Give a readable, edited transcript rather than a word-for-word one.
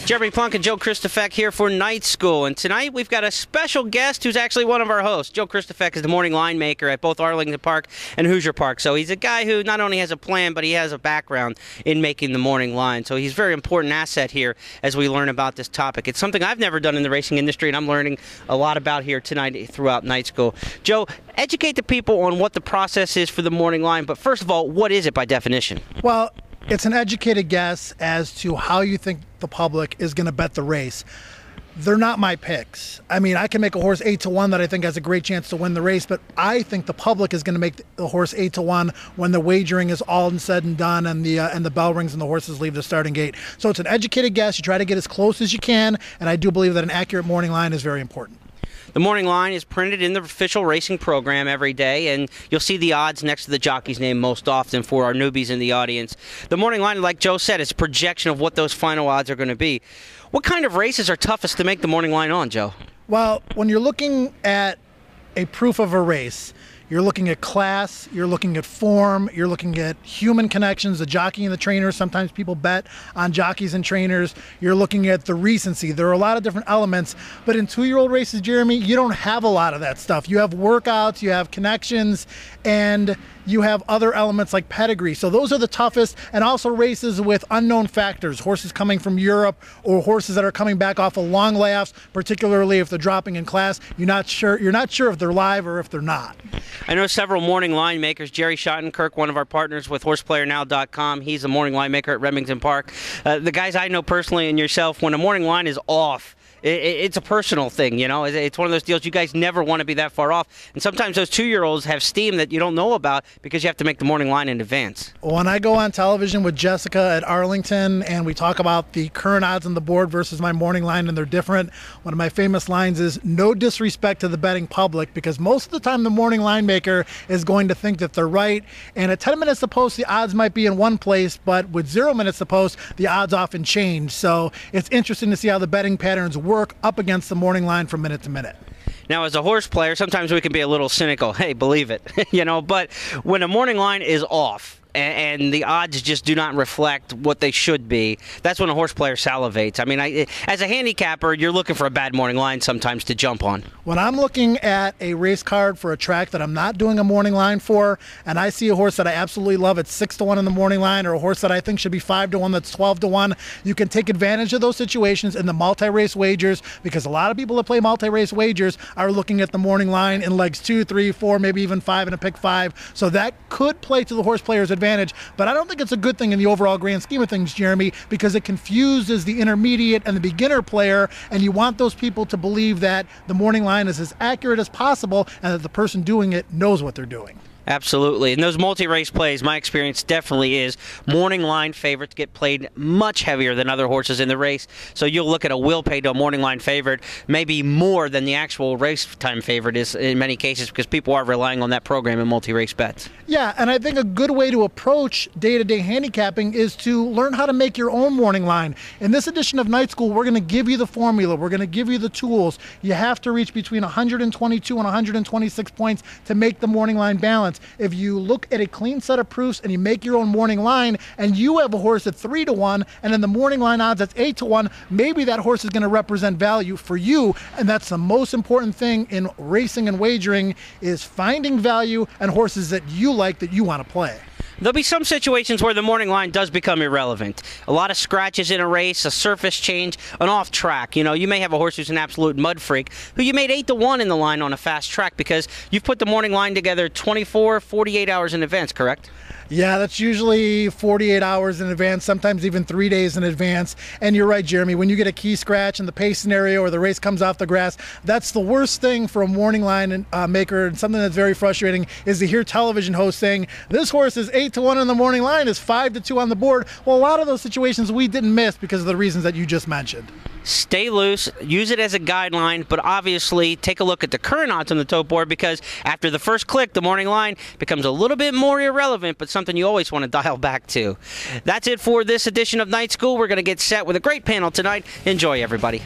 Jeremy Plunk and Joe Christofek here for Night School, and tonight we've got a special guest who's actually one of our hosts. Joe Christofek is the morning line maker at both Arlington Park and Hoosier Park, so he's a guy who not only has a plan, but he has a background in making the morning line, so he's a very important asset here as we learn about this topic. It's something I've never done in the racing industry, and I'm learning a lot about here tonight throughout Night School. Joe, educate the people on what the process is for the morning line, but first of all, what is it by definition? Well, it's an educated guess as to how you think the public is going to bet the race. They're not my picks. I mean, I can make a horse 8-1 that I think has a great chance to win the race, but I think the public is going to make the horse 8-1 when the wagering is all said and done and the bell rings and the horses leave the starting gate. So it's an educated guess. You try to get as close as you can, and I do believe that an accurate morning line is very important. The morning line is printed in the official racing program every day, and you'll see the odds next to the jockey's name most often for our newbies in the audience. The morning line, like Joe said, is a projection of what those final odds are going to be. What kind of races are toughest to make the morning line on, Joe? Well, when you're looking at a proof of a race, you're looking at class, you're looking at form, you're looking at human connections, the jockey and the trainer. Sometimes people bet on jockeys and trainers. You're looking at the recency. There are a lot of different elements, but in two-year-old races, Jeremy, you don't have a lot of that stuff. You have workouts, you have connections, and you have other elements like pedigree. So those are the toughest, and also races with unknown factors, horses coming from Europe or horses that are coming back off of long layoffs, particularly if they're dropping in class. You're not sure if they're live or if they're not. I know several morning line makers. Jerry Schottenkirk, one of our partners with HorsePlayerNow.com, he's a morning line maker at Remington Park. The guys I know personally and yourself, when a morning line is off, it's a personal thing, you know. It's one of those deals you guys never want to be that far off. And sometimes those two-year-olds have steam that you don't know about because you have to make the morning line in advance. When I go on television with Jessica at Arlington and we talk about the current odds on the board versus my morning line and they're different, one of my famous lines is, no disrespect to the betting public, because most of the time the morning line maker is going to think that they're right. And at 10 minutes to post, the odds might be in one place, but with 0 minutes to post, the odds often change. So it's interesting to see how the betting patterns work up against the morning line from minute to minute. Now, as a horse player, sometimes we can be a little cynical. Hey, believe it, you know. But when a morning line is off and the odds just do not reflect what they should be, that's when a horse player salivates. I mean, as a handicapper, you're looking for a bad morning line sometimes to jump on. When I'm looking at a race card for a track that I'm not doing a morning line for, and I see a horse that I absolutely love at 6-1 in the morning line, or a horse that I think should be 5-1 that's 12-1, you can take advantage of those situations in the multi-race wagers, because a lot of people that play multi-race wagers are looking at the morning line in legs 2, 3, 4, maybe even 5 and a pick 5. So that could play to the horse player's advantage, but I don't think it's a good thing in the overall grand scheme of things, Jeremy, because it confuses the intermediate and the beginner player, and you want those people to believe that the morning line is as accurate as possible and that the person doing it knows what they're doing. Absolutely. And those multi-race plays, my experience definitely is morning line favorites get played much heavier than other horses in the race. So you'll look at a Will Pay to a morning line favorite, maybe more than the actual race time favorite is in many cases, because people are relying on that program in multi-race bets. Yeah, and I think a good way to approach day-to-day handicapping is to learn how to make your own morning line. In this edition of Night School, we're going to give you the formula. We're going to give you the tools. You have to reach between 122 and 126 points to make the morning line balance. If you look at a clean set of proofs and you make your own morning line and you have a horse at 3-1 and in the morning line odds that's 8-1, maybe that horse is going to represent value for you. And that's the most important thing in racing and wagering, is finding value and horses that you like, that you want to play. There'll be some situations where the morning line does become irrelevant. A lot of scratches in a race, a surface change, an off track. You know, you may have a horse who's an absolute mud freak who you made 8-1 in the line on a fast track because you've put the morning line together 24, 48 hours in advance, correct? Yeah, that's usually 48 hours in advance, sometimes even 3 days in advance. And you're right, Jeremy, when you get a key scratch in the pace scenario or the race comes off the grass, that's the worst thing for a morning line maker, and something that's very frustrating is to hear television hosts saying, this horse is 8-1 in the morning line, is 5-2 on the board. Well, a lot of those situations we didn't miss because of the reasons that you just mentioned. Stay loose, use it as a guideline, but obviously take a look at the current odds on the tote board, because after the first click, the morning line becomes a little bit more irrelevant, but something you always want to dial back to. That's it for this edition of Night School. We're going to get set with a great panel tonight. Enjoy, everybody.